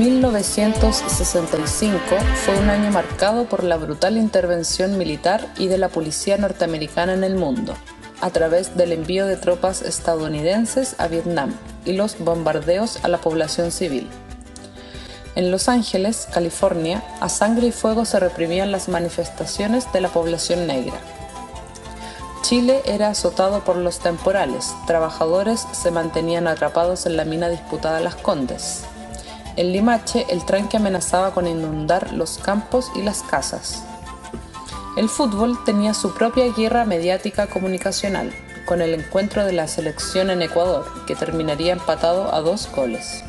1965 fue un año marcado por la brutal intervención militar y de la policía norteamericana en el mundo, a través del envío de tropas estadounidenses a Vietnam y los bombardeos a la población civil. En Los Ángeles, California, a sangre y fuego se reprimían las manifestaciones de la población negra. Chile era azotado por los temporales, trabajadores se mantenían atrapados en la mina disputada Las Condes. En Limache, el tranque amenazaba con inundar los campos y las casas. El fútbol tenía su propia guerra mediática comunicacional, con el encuentro de la selección en Ecuador, que terminaría empatado a 2 goles.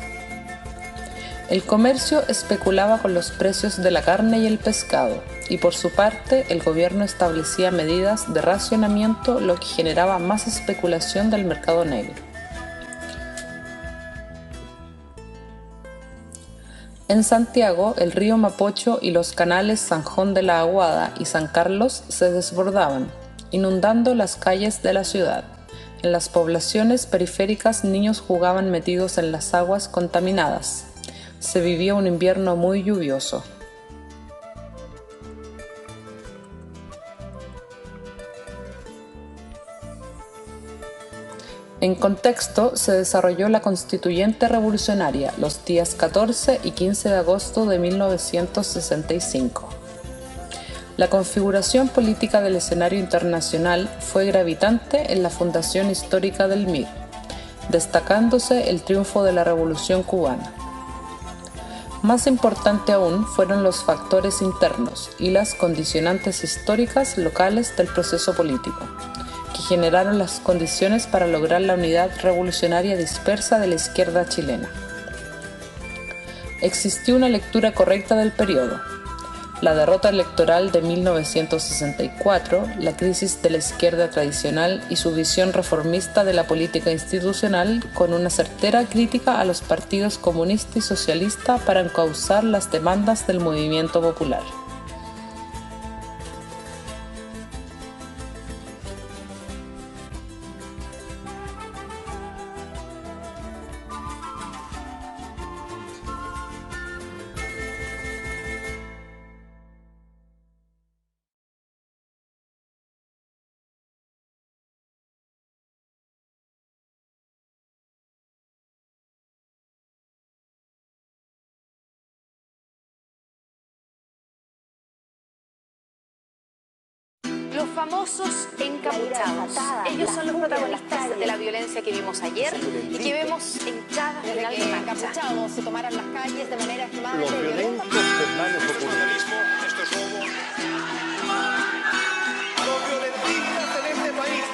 El comercio especulaba con los precios de la carne y el pescado, y por su parte el gobierno establecía medidas de racionamiento, lo que generaba más especulación del mercado negro. En Santiago, el río Mapocho y los canales Sanjón de la Aguada y San Carlos se desbordaban, inundando las calles de la ciudad. En las poblaciones periféricas, niños jugaban metidos en las aguas contaminadas. Se vivía un invierno muy lluvioso. En contexto, se desarrolló la Constituyente Revolucionaria los días 14 y 15 de agosto de 1965. La configuración política del escenario internacional fue gravitante en la fundación histórica del MIR, destacándose el triunfo de la Revolución cubana. Más importante aún fueron los factores internos y las condicionantes históricas locales del proceso político, que generaron las condiciones para lograr la unidad revolucionaria dispersa de la izquierda chilena. Existió una lectura correcta del periodo: la derrota electoral de 1964, la crisis de la izquierda tradicional y su visión reformista de la política institucional, con una certera crítica a los partidos comunista y socialista para encauzar las demandas del movimiento popular. Los famosos encapuchados. Ellos son los protagonistas de la violencia que vimos ayer y que vemos en cada final de marcha. Encapuchados se tomaran las calles de manera extremadamente Los violentos termales populares. Esto es robo. Los violentistas en este país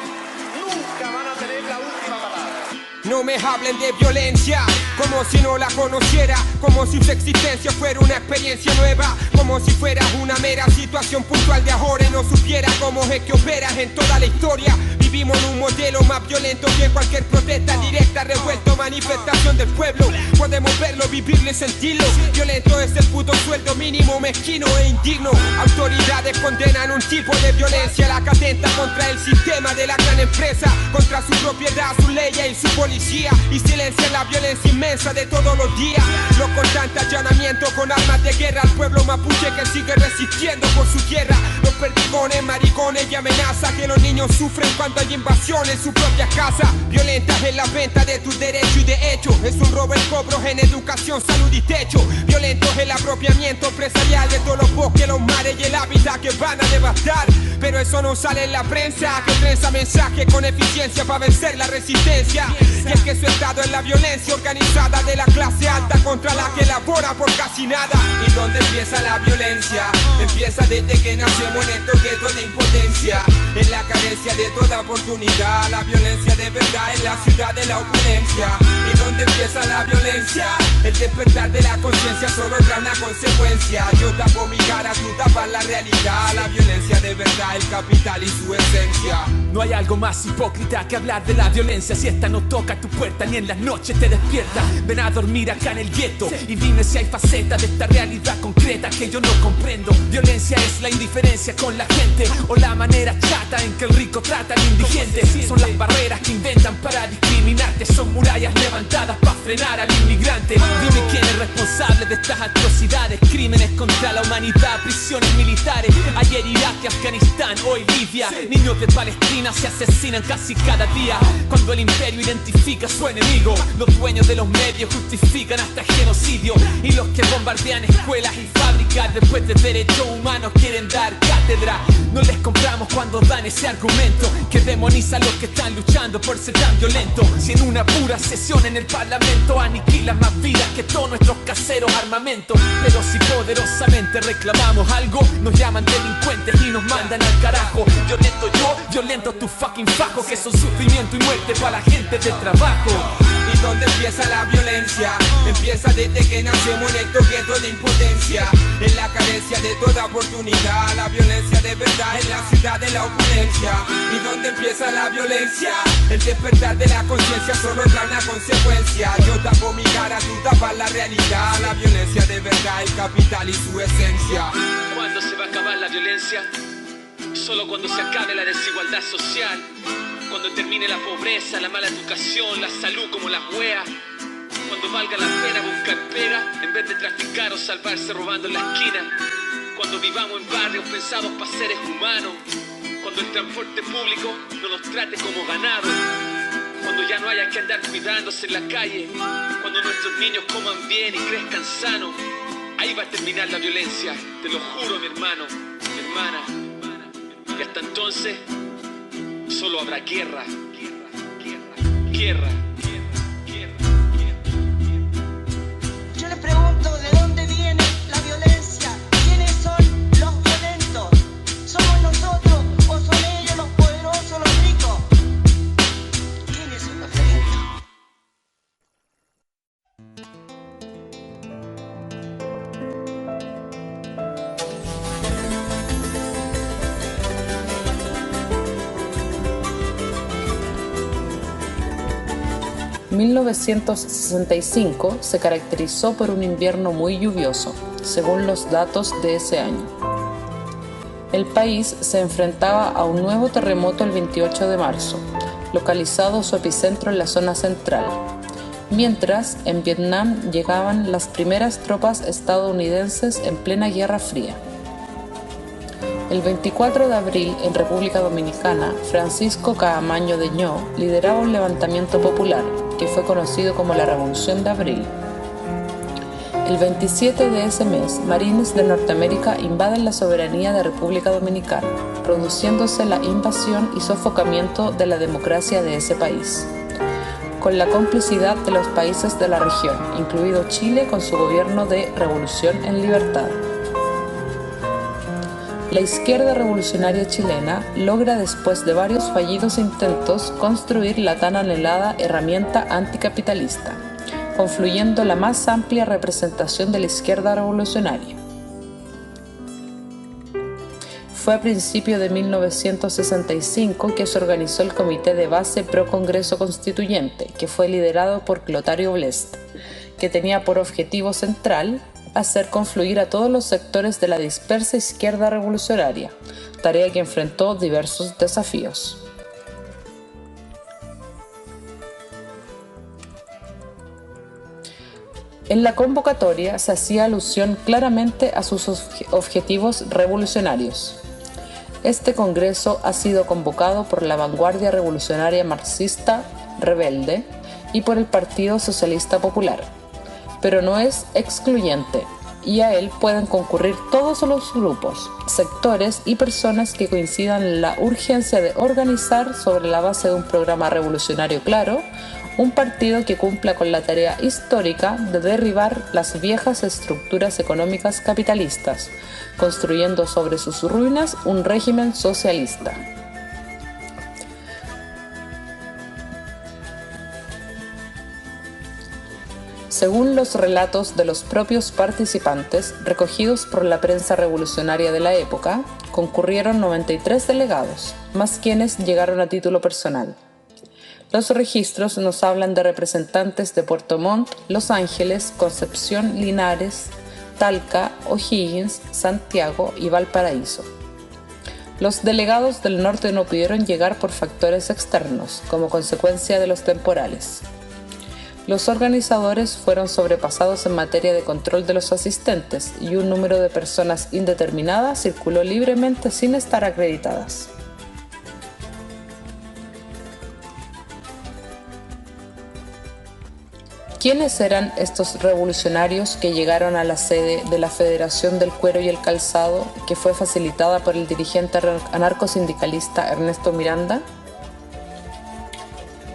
nunca van a tener la última palabra. No me hablen de violencia, como si no la conociera, como si su existencia fuera una experiencia nueva, como si fuera una mera situación puntual de ahora y no supiera cómo es que operas en toda la historia. Vivimos en un modelo más violento que cualquier protesta directa, revuelto, manifestación del pueblo. Podemos verlo, vivirlo y sentirlo. Violento es el puto sueldo mínimo, mezquino e indigno. Autoridades condenan un tipo de violencia, la que atenta contra el sistema de la gran empresa, contra su propiedad, su ley y su policía, y silencian la violencia inmensa de todos los días. Los constantes allanamientos con armas de guerra al pueblo mapuche que sigue resistiendo por su tierra. Los perdigones, maricones y amenazas que los niños sufren cuando hay invasión en su propia casa. Violentas en la venta de tus derechos y de hecho es un robo el cobro en educación, salud y techo. Violentos el apropiamiento empresarial de todos los bosques, los mares y el hábitat que van a devastar. Pero eso no sale en la prensa, que prensa mensaje con eficiencia para vencer la resistencia. Y es que su estado es la violencia organizada de la clase alta contra la que labora por casi nada. ¿Y dónde empieza la violencia? Empieza desde que nacemos en estos guetos de impotencia, en la carencia de toda oportunidad. La violencia de verdad en la ciudad de la opulencia. ¿Y dónde empieza la violencia? El despertar de la conciencia solo trae una consecuencia. Yo tapo mi cara, tú tapas la realidad. La violencia de verdad, el capital y su esencia. No hay algo más hipócrita que hablar de la violencia. Si esta no toca tu puerta ni en las noches te despierta. Ven a dormir acá en el gueto y dime si hay facetas de esta realidad concreta que yo no comprendo. Violencia es la indiferencia con la gente o la manera chata en que el rico trata al indigente. Son las barreras que inventan para discriminarte, son murallas levantadas para frenar al inmigrante. Dime quién es responsable de estas atrocidades, crímenes contra la humanidad, prisiones militares. Ayer Irak y Afganistán, hoy Libia. Niños de Palestina se asesinan casi cada día. Cuando el imperio identifica a su enemigo, los dueños de los medios justifican hasta genocidio. Y los que bombardean escuelas y fábricas después de derechos humanos quieren dar cátedra. No les compramos cuando dan ese argumento que demoniza a los que están luchando por ser tan violentos. Si en una pura sesión en el parlamento aniquilan más vidas que todos nuestros caseros armamentos. Pero si poderosamente reclamamos algo, nos llaman delincuentes y nos mandan al carajo. Violento yo, violento tu fucking fajo, que son sufrimiento y muerte para la gente del trabajo. ¿Y dónde empieza la violencia? Empieza desde que nacemos en estos guetos de impotencia, en la carencia de toda oportunidad. La violencia de verdad en la ciudad de la opulencia. ¿Y dónde empieza la violencia? El despertar de la conciencia solo trae una consecuencia. Yo tapo mi cara, tú tapas la realidad. La violencia de verdad, el capital y su esencia. ¿Cuándo se va a acabar la violencia? Solo cuando se acabe la desigualdad social, cuando termine la pobreza, la mala educación, la salud como las weas. Cuando valga la pena buscar pega en vez de traficar o salvarse robando en la esquina. Cuando vivamos en barrios pensados para seres humanos. Cuando el transporte público no nos trate como ganado. Cuando ya no haya que andar cuidándose en la calle. Cuando nuestros niños coman bien y crezcan sanos. Ahí va a terminar la violencia, te lo juro, mi hermano, mi hermana. Y hasta entonces solo habrá guerra, guerra, guerra. Yo les pregunto, ¿de dónde viene la violencia? ¿Quiénes son los violentos? ¿Somos nosotros o son ellos los poderosos, los ricos? ¿Quiénes son los violentos? 1965 se caracterizó por un invierno muy lluvioso, según los datos de ese año. El país se enfrentaba a un nuevo terremoto el 28 de marzo, localizado su epicentro en la zona central, mientras en Vietnam llegaban las primeras tropas estadounidenses en plena Guerra Fría. El 24 de abril, en República Dominicana, Francisco Caamaño de Ño lideraba un levantamiento popular, que fue conocido como la Revolución de Abril. El 27 de ese mes, marines de Norteamérica invaden la soberanía de República Dominicana, produciéndose la invasión y sofocamiento de la democracia de ese país, con la complicidad de los países de la región, incluido Chile con su gobierno de Revolución en Libertad. La izquierda revolucionaria chilena logra, después de varios fallidos intentos, construir la tan anhelada herramienta anticapitalista, confluyendo la más amplia representación de la izquierda revolucionaria. Fue a principios de 1965 que se organizó el Comité de Base Pro Congreso Constituyente, que fue liderado por Clotario Blest, que tenía por objetivo central hacer confluir a todos los sectores de la dispersa izquierda revolucionaria, tarea que enfrentó diversos desafíos. En la convocatoria se hacía alusión claramente a sus objetivos revolucionarios. Este congreso ha sido convocado por la vanguardia revolucionaria marxista rebelde y por el Partido Socialista Popular, pero no es excluyente, y a él pueden concurrir todos los grupos, sectores y personas que coincidan en la urgencia de organizar, sobre la base de un programa revolucionario claro, un partido que cumpla con la tarea histórica de derribar las viejas estructuras económicas capitalistas, construyendo sobre sus ruinas un régimen socialista. Según los relatos de los propios participantes, recogidos por la prensa revolucionaria de la época, concurrieron 93 delegados, más quienes llegaron a título personal. Los registros nos hablan de representantes de Puerto Montt, Los Ángeles, Concepción, Linares, Talca, O'Higgins, Santiago y Valparaíso. Los delegados del norte no pudieron llegar por factores externos, como consecuencia de los temporales. Los organizadores fueron sobrepasados en materia de control de los asistentes y un número de personas indeterminada circuló libremente sin estar acreditadas. ¿Quiénes eran estos revolucionarios que llegaron a la sede de la Federación del Cuero y el Calzado, que fue facilitada por el dirigente anarcosindicalista Ernesto Miranda?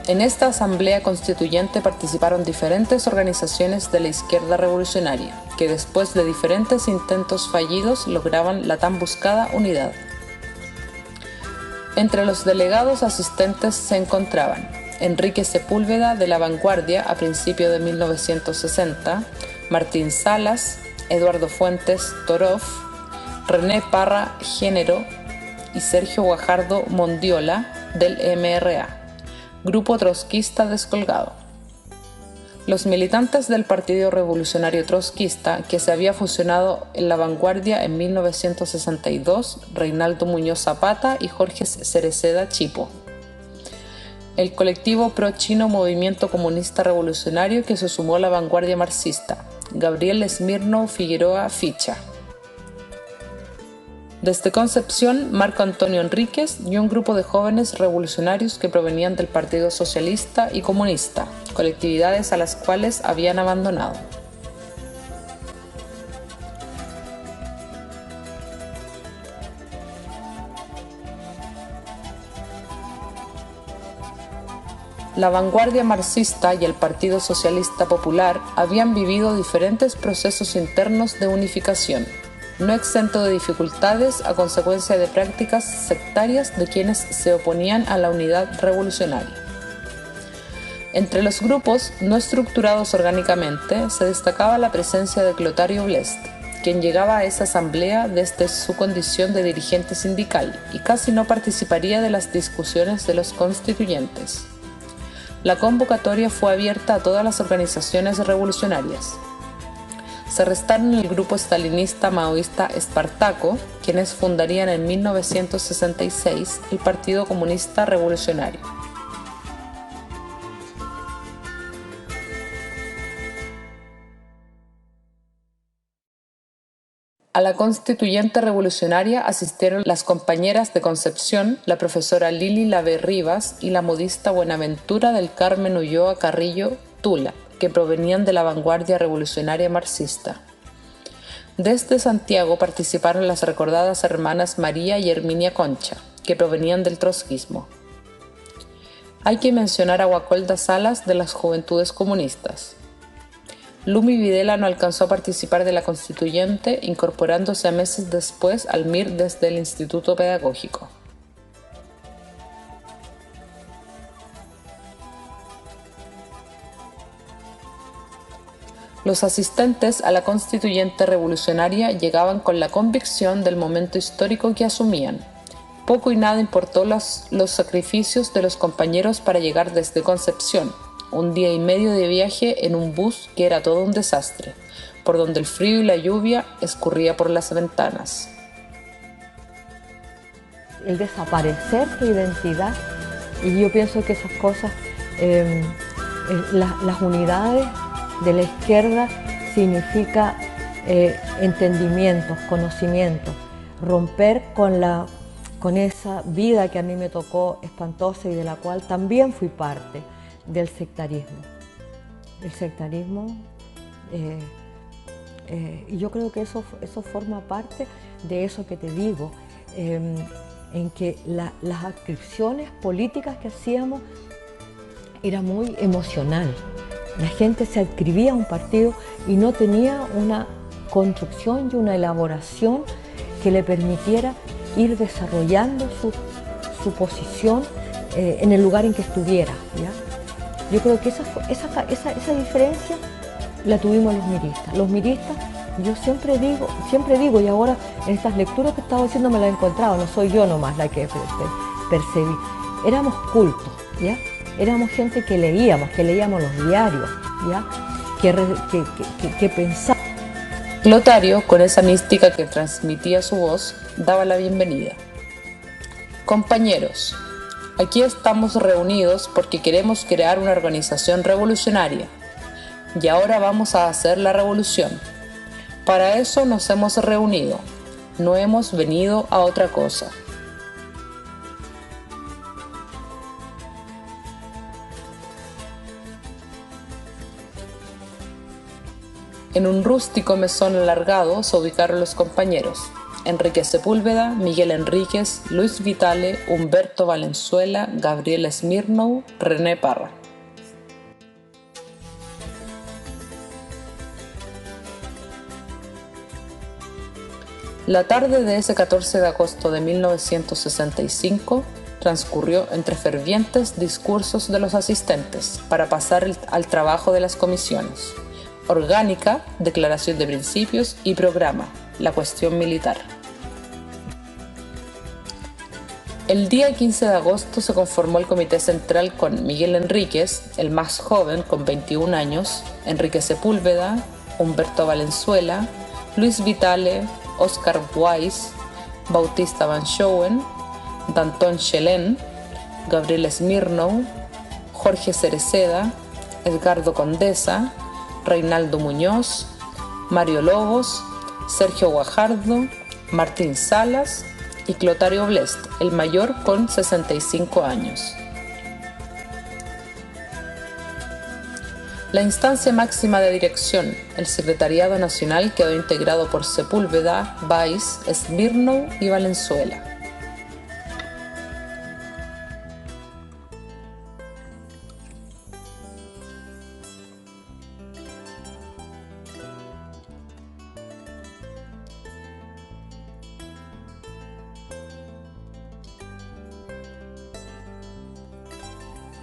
En esta asamblea constituyente participaron diferentes organizaciones de la izquierda revolucionaria, que después de diferentes intentos fallidos lograban la tan buscada unidad. Entre los delegados asistentes se encontraban Enrique Sepúlveda de La Vanguardia a principios de 1960, Martín Salas, Eduardo Fuentes Torof, René Parra Género y Sergio Guajardo Mondiola del MRA, Grupo Trotskista Descolgado. Los militantes del Partido Revolucionario Trotskista, que se había fusionado en La Vanguardia en 1962, Reinaldo Muñoz Zapata y Jorge Cereceda Chipo. El colectivo pro-chino Movimiento Comunista Revolucionario, que se sumó a la vanguardia marxista, Gabriel Smirnov Figueroa Ficha. Desde Concepción, Marco Antonio Enríquez y un grupo de jóvenes revolucionarios que provenían del Partido Socialista y Comunista, colectividades a las cuales habían abandonado. La vanguardia marxista y el Partido Socialista Popular habían vivido diferentes procesos internos de unificación, no exento de dificultades a consecuencia de prácticas sectarias de quienes se oponían a la unidad revolucionaria. Entre los grupos no estructurados orgánicamente se destacaba la presencia de Clotario Blest, quien llegaba a esa asamblea desde su condición de dirigente sindical y casi no participaría de las discusiones de los constituyentes. La convocatoria fue abierta a todas las organizaciones revolucionarias. Se restaron el grupo estalinista maoísta Espartaco, quienes fundarían en 1966 el Partido Comunista Revolucionario. A la constituyente revolucionaria asistieron las compañeras de Concepción, la profesora Lili Lavé Rivas y la modista Buenaventura del Carmen Ulloa Carrillo Tula, que provenían de la vanguardia revolucionaria marxista. Desde Santiago participaron las recordadas hermanas María y Herminia Concha, que provenían del trotskismo. Hay que mencionar a Guacolda Salas de las Juventudes Comunistas. Lumi Videla no alcanzó a participar de la constituyente, incorporándose a meses después al MIR desde el Instituto Pedagógico. Los asistentes a la constituyente revolucionaria llegaban con la convicción del momento histórico que asumían. Poco y nada importó los sacrificios de los compañeros para llegar desde Concepción, un día y medio de viaje en un bus que era todo un desastre, por donde el frío y la lluvia escurría por las ventanas. El desaparecer tu identidad, y yo pienso que esas cosas, las unidades de la izquierda significa entendimientos, conocimientos, romper con esa vida que a mí me tocó espantosa y de la cual también fui parte, del sectarismo. El sectarismo, y yo creo que eso forma parte de eso que te digo, en que las adscripciones políticas que hacíamos era muy emocional. La gente se adscribía a un partido y no tenía una construcción y una elaboración que le permitiera ir desarrollando su posición en el lugar en que estuviera, ¿ya? Yo creo que esa diferencia la tuvimos los miristas. Los miristas, yo siempre digo, y ahora en estas lecturas que estaba diciendo me las he encontrado, no soy yo nomás la que percibí. Éramos cultos, ¿ya? Éramos gente que leíamos los diarios, ¿ya? Que pensábamos. Clotario, con esa mística que transmitía su voz, daba la bienvenida. Compañeros, aquí estamos reunidos porque queremos crear una organización revolucionaria y ahora vamos a hacer la revolución. Para eso nos hemos reunido, no hemos venido a otra cosa. En un rústico mesón alargado se ubicaron los compañeros: Enrique Sepúlveda, Miguel Enríquez, Luis Vitale, Humberto Valenzuela, Gabriel Smirnow, René Parra. La tarde de ese 14 de agosto de 1965 transcurrió entre fervientes discursos de los asistentes para pasar al trabajo de las comisiones: orgánica, declaración de principios y programa, la cuestión militar. El día 15 de agosto se conformó el comité central con Miguel Enríquez, el más joven con 21 años, Enrique Sepúlveda, Humberto Valenzuela, Luis Vitale, Oscar Weiss, Bautista Van Schoen, Danton Chelén, Gabriel Smirnow, Jorge Cereceda, Edgardo Condesa, Reinaldo Muñoz, Mario Lobos, Sergio Guajardo, Martín Salas y Clotario Blest, el mayor con 65 años. La instancia máxima de dirección, el Secretariado Nacional, quedó integrado por Sepúlveda, Weiss, Smirnow y Valenzuela.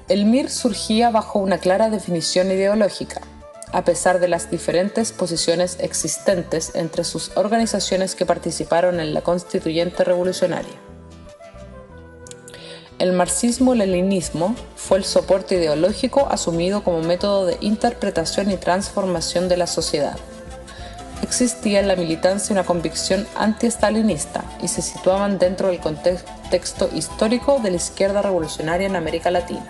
El MIR surgía bajo una clara definición ideológica, a pesar de las diferentes posiciones existentes entre sus organizaciones que participaron en la constituyente revolucionaria. El marxismo-leninismo fue el soporte ideológico asumido como método de interpretación y transformación de la sociedad. Existía en la militancia una convicción anti-estalinista y se situaban dentro del contexto histórico de la izquierda revolucionaria en América Latina.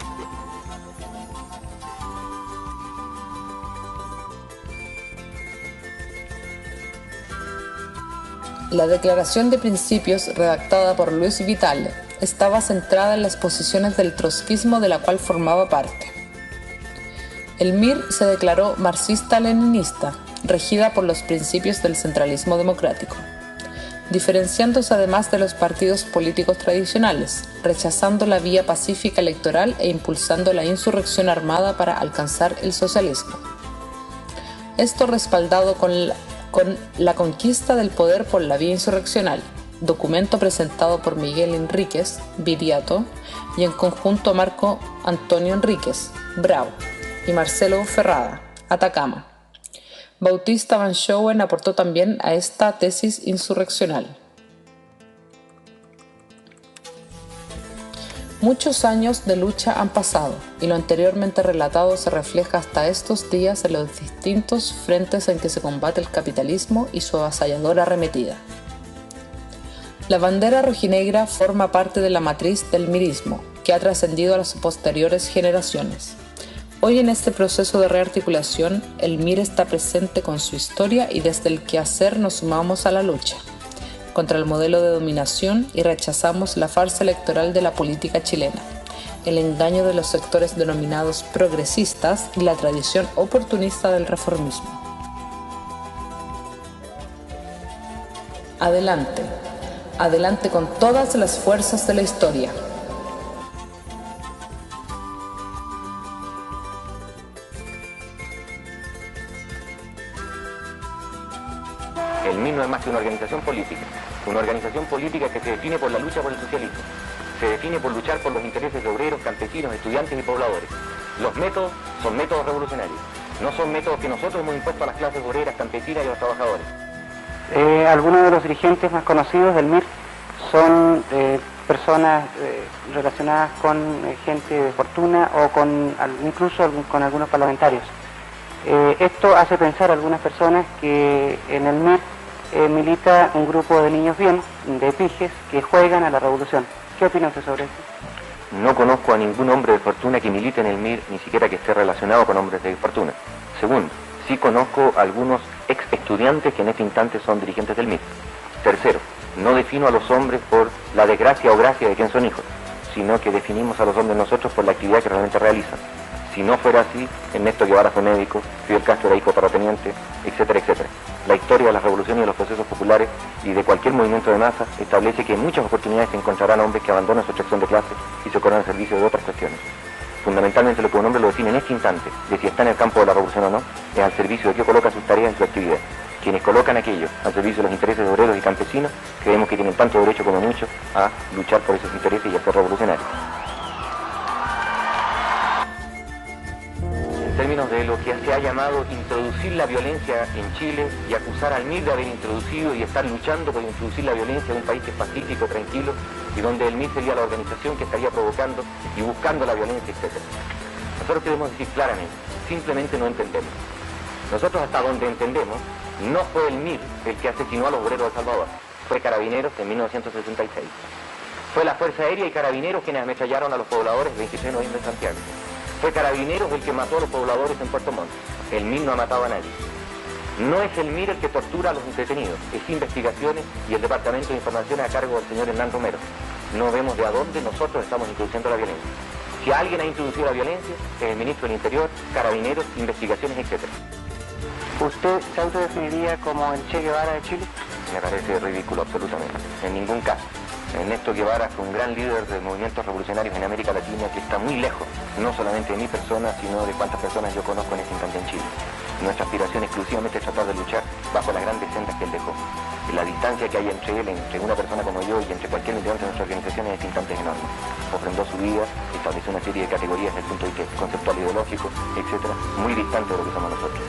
La declaración de principios redactada por Luis Vitale estaba centrada en las posiciones del trotskismo de la cual formaba parte. El MIR se declaró marxista-leninista, regida por los principios del centralismo democrático, diferenciándose además de los partidos políticos tradicionales, rechazando la vía pacífica electoral e impulsando la insurrección armada para alcanzar el socialismo. Esto respaldado con la conquista del poder por la vía insurreccional, documento presentado por Miguel Enríquez, Viriato, y en conjunto a Marco Antonio Enríquez, Bravo, y Marcelo Ferrada, Atacama. Bautista Van Schoen aportó también a esta tesis insurreccional. Muchos años de lucha han pasado y lo anteriormente relatado se refleja hasta estos días en los distintos frentes en que se combate el capitalismo y su avasalladora arremetida. La bandera rojinegra forma parte de la matriz del mirismo, que ha trascendido a las posteriores generaciones. Hoy en este proceso de rearticulación, el MIR está presente con su historia y desde el quehacer nos sumamos a la lucha contra el modelo de dominación y rechazamos la farsa electoral de la política chilena, el engaño de los sectores denominados progresistas y la tradición oportunista del reformismo. Adelante, adelante con todas las fuerzas de la historia. El MIR no es más que una organización política que se define por la lucha por el socialismo, se define por luchar por los intereses de obreros, campesinos, estudiantes y pobladores. Los métodos son métodos revolucionarios, no son métodos que nosotros hemos impuesto a las clases obreras, campesinas y a los trabajadores. Algunos de los dirigentes más conocidos del MIR son personas relacionadas con gente de fortuna o incluso con algunos parlamentarios. Esto hace pensar a algunas personas que en el MIR milita un grupo de niños bien, de pijes, que juegan a la revolución. ¿Qué opina usted sobre esto? No conozco a ningún hombre de fortuna que milite en el MIR, ni siquiera que esté relacionado con hombres de fortuna. Segundo, sí conozco algunos ex estudiantes que en este instante son dirigentes del MIR. Tercero, no defino a los hombres por la desgracia o gracia de quien son hijos, sino que definimos a los hombres nosotros por la actividad que realmente realizan. Si no fuera así, Ernesto Guevara fue médico, Fidel Castro era hijo de terrateniente, etcétera, etcétera. La historia de las revoluciones y de los procesos populares y de cualquier movimiento de masa establece que en muchas oportunidades se encontrarán hombres que abandonan su extracción de clase y se colocan al servicio de otras cuestiones. Fundamentalmente lo que un hombre lo define en este instante, de si está en el campo de la revolución o no, es al servicio de que coloca sus tareas y su actividad. Quienes colocan aquello al servicio de los intereses de obreros y campesinos, creemos que tienen tanto derecho como mucho a luchar por esos intereses y a ser revolucionarios. En términos de lo que se ha llamado introducir la violencia en Chile y acusar al MIR de haber introducido y estar luchando por introducir la violencia en un país que es pacífico, tranquilo, y donde el MIR sería la organización que estaría provocando y buscando la violencia, etc. Nosotros queremos decir claramente, simplemente no entendemos. Nosotros hasta donde entendemos, no fue el MIR el que asesinó a los obreros de El Salvador, fue Carabineros en 1966. Fue la Fuerza Aérea y Carabineros quienes ametrallaron a los pobladores el 26 de noviembre en Santiago. Fue Carabineros el que mató a los pobladores en Puerto Montt. El MIR no ha matado a nadie. No es el MIR el que tortura a los detenidos, es Investigaciones y el Departamento de Información a cargo del señor Hernán Romero. No vemos de a dónde nosotros estamos introduciendo la violencia. Si alguien ha introducido la violencia, es el Ministro del Interior, Carabineros, Investigaciones, etc. ¿Usted se autodefiniría como el Che Guevara de Chile? Me parece ridículo, absolutamente. En ningún caso. Ernesto Guevara fue un gran líder de movimientos revolucionarios en América Latina que está muy lejos, no solamente de mi persona, sino de cuántas personas yo conozco en este instante en Chile. Nuestra aspiración exclusivamente es tratar de luchar bajo las grandes sendas que él dejó. Y la distancia que hay entre él, entre una persona como yo y entre cualquier integrante de nuestra organización en este instante es enorme. Ofrendó su vida, estableció una serie de categorías desde el punto de vista conceptual, ideológico, etcétera, muy distante de lo que somos nosotros.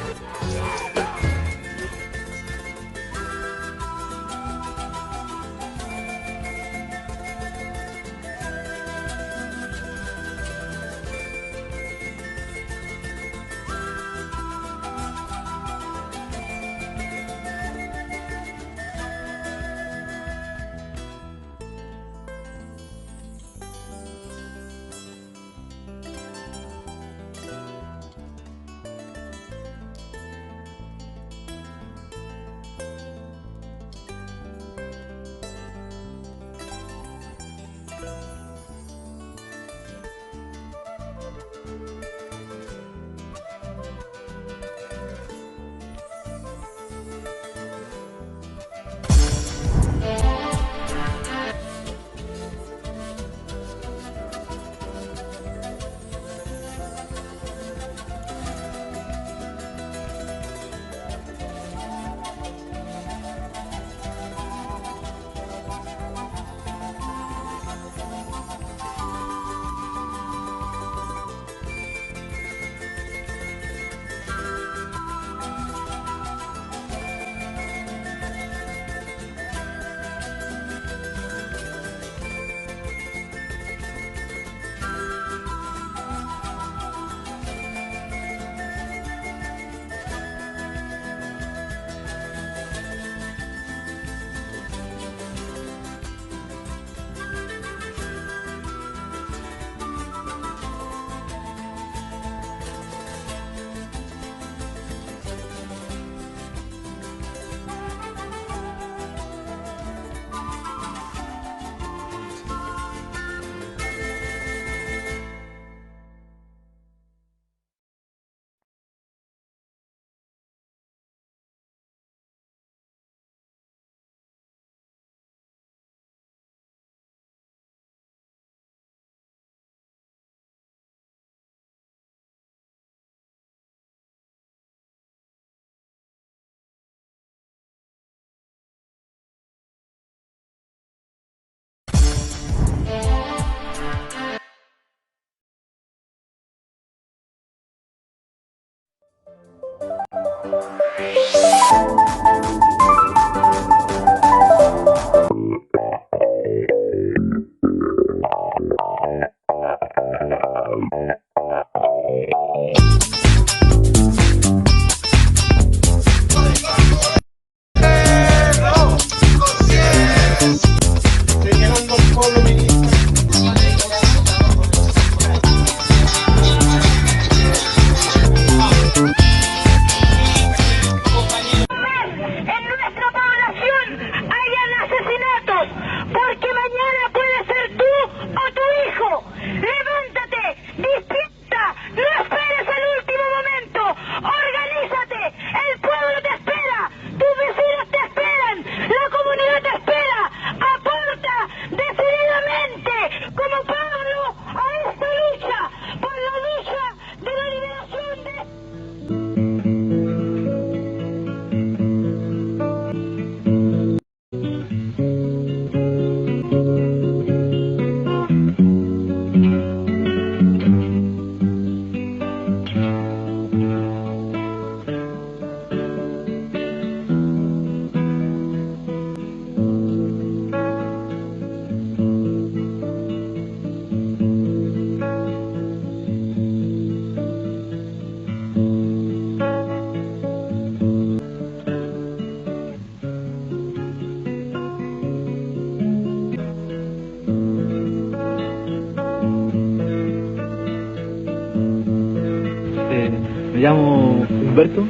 Humberto,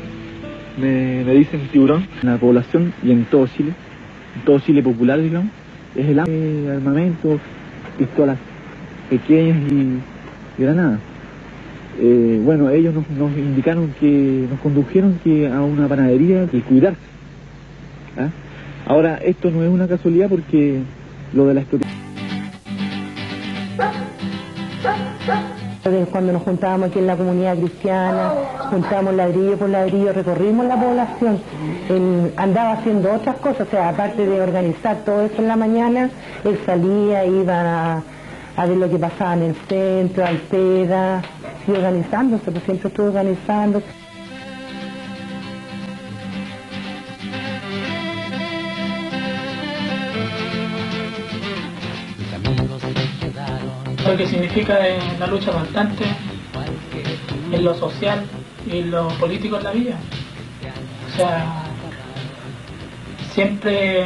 me dicen tiburón. En la población y en todo Chile popular, digamos, es el armamento, pistolas pequeñas y granadas. Bueno, ellos nos indicaron que, nos condujeron a una panadería y cuidarse. ¿Ah? Ahora, esto no es una casualidad porque lo de la expropiación. Cuando nos juntábamos aquí en la comunidad cristiana, juntábamos ladrillo por ladrillo, recorrimos la población, él andaba haciendo otras cosas, o sea, aparte de organizar todo eso en la mañana, él salía, iba a ver lo que pasaba en el centro, Altera, y organizándose, pues siempre estuvo organizándose. Lo que significa la lucha constante en lo social y en lo político en la vida. O sea, siempre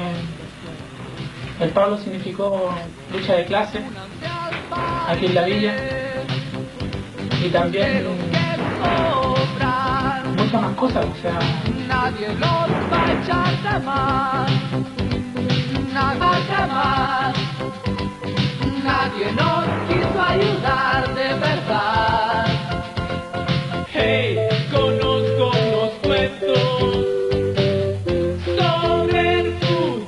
el Pablo significó lucha de clase aquí en la villa y también muchas más cosas. O sea, nadie los va a echar de más, nada jamás. Nadie nos quiso ayudar de verdad. Hey, conozco unos cuentos sobre el futuro.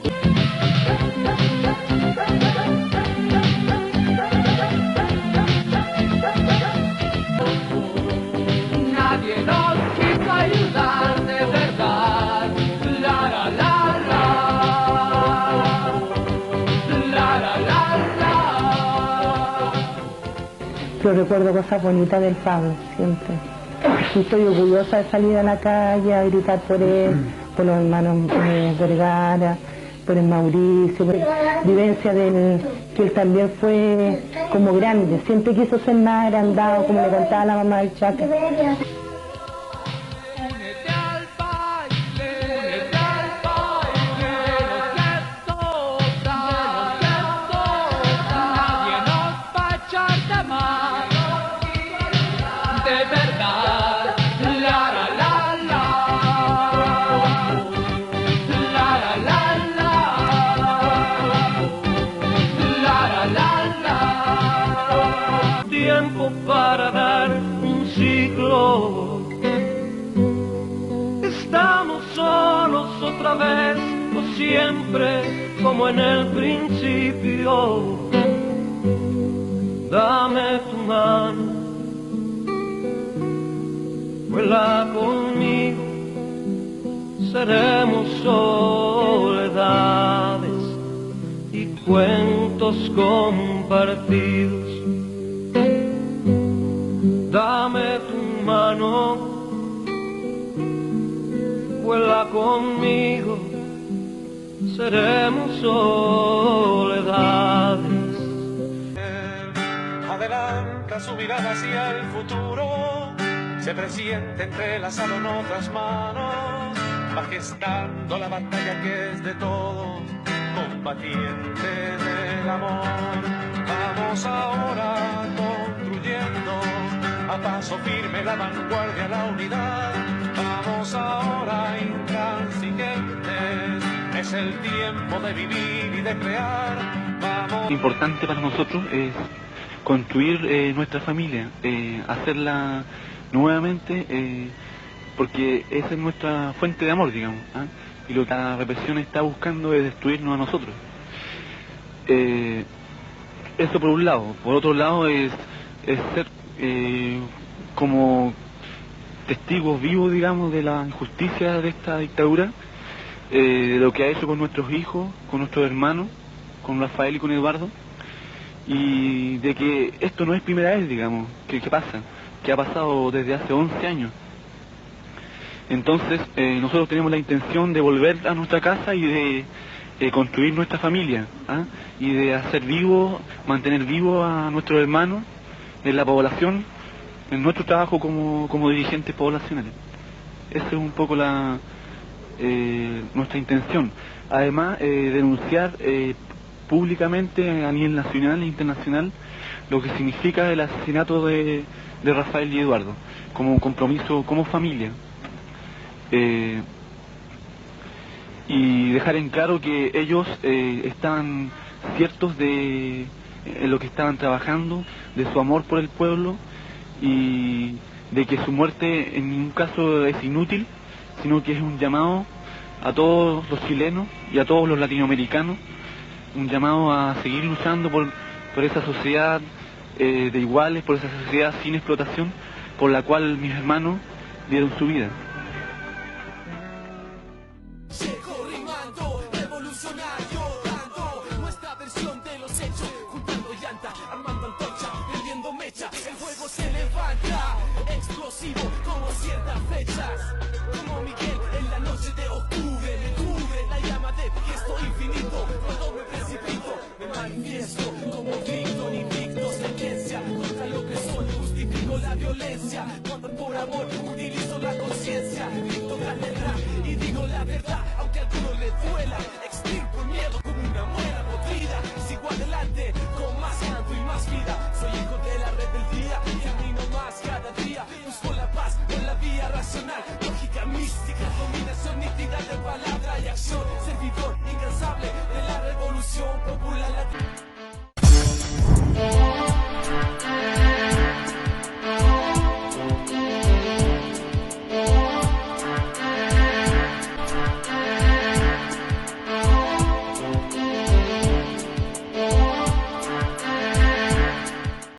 Nadie nos quiso ayudar de verdad. La la la la. La la la la. Yo recuerdo cosas bonitas del Pablo, siempre. Y estoy orgullosa de salir a la calle a gritar por él, por los hermanos Vergara, por el Mauricio, por la vivencia del que él también fue como grande, siempre quiso ser más agrandado, como le contaba la mamá del Chaca. Para dar un ciclo. Estamos solos otra vez, o siempre como en el principio. Dame tu mano, vuela conmigo, seremos soledades y cuentos compartidos. Dame tu mano, vuela conmigo, seremos soledades. Adelanta su mirada hacia el futuro, se presiente entrelazado en otras manos, va gestando la batalla que es de todos, combatiente del amor. Vamos ahora construyendo a paso firme la vanguardia, la unidad. Vamos ahora intransigentes, es el tiempo de vivir y de crear. Vamos. Importante para nosotros es construir nuestra familia, hacerla nuevamente, porque esa es nuestra fuente de amor, digamos, ¿ah? Y lo que la represión está buscando es destruirnos a nosotros. Eso por un lado. Por otro lado es ser como testigos vivos, digamos, de la injusticia de esta dictadura, de lo que ha hecho con nuestros hijos, con nuestros hermanos, con Rafael y con Eduardo, y de que esto no es primera vez, digamos, que pasa, que ha pasado desde hace 11 años. Entonces, nosotros tenemos la intención de volver a nuestra casa y de construir nuestra familia, ¿ah? Y de hacer vivo, mantener vivo a nuestros hermanos en la población, en nuestro trabajo como dirigentes poblacionales. Esa es un poco nuestra intención. Además, denunciar públicamente a nivel nacional e internacional lo que significa el asesinato de Rafael y Eduardo, como un compromiso como familia. y dejar en claro que ellos estaban ciertos de lo que estaban trabajando, de su amor por el pueblo y de que su muerte en ningún caso es inútil, sino que es un llamado a todos los chilenos y a todos los latinoamericanos, un llamado a seguir luchando por esa sociedad de iguales, por esa sociedad sin explotación, por la cual mis hermanos dieron su vida. Llego rimando, revolucionario, dando nuestra versión de los hechos, juntando llanta, armando antorcha, prendiendo mecha, el fuego se levanta, explosivo como ciertas flechas, como Miguel en la noche de octubre, me cubre la llama de gesto infinito, cuando me precipito, me manifiesto como Víctor invicto, sentencia, contra lo que soy, justifico la violencia, cuando por amor utilizo la conciencia, grito grande el rap y digo la verdad, aunque a alguno le duela, extirpo el miedo como una muela podrida, sigo adelante con más canto y más vida, soy hijo de la rebeldía, camino más cada día, busco la paz con la vía racional, lógica mística, combinación nítida de palabra y acción, servidor incansable de la revolución popular.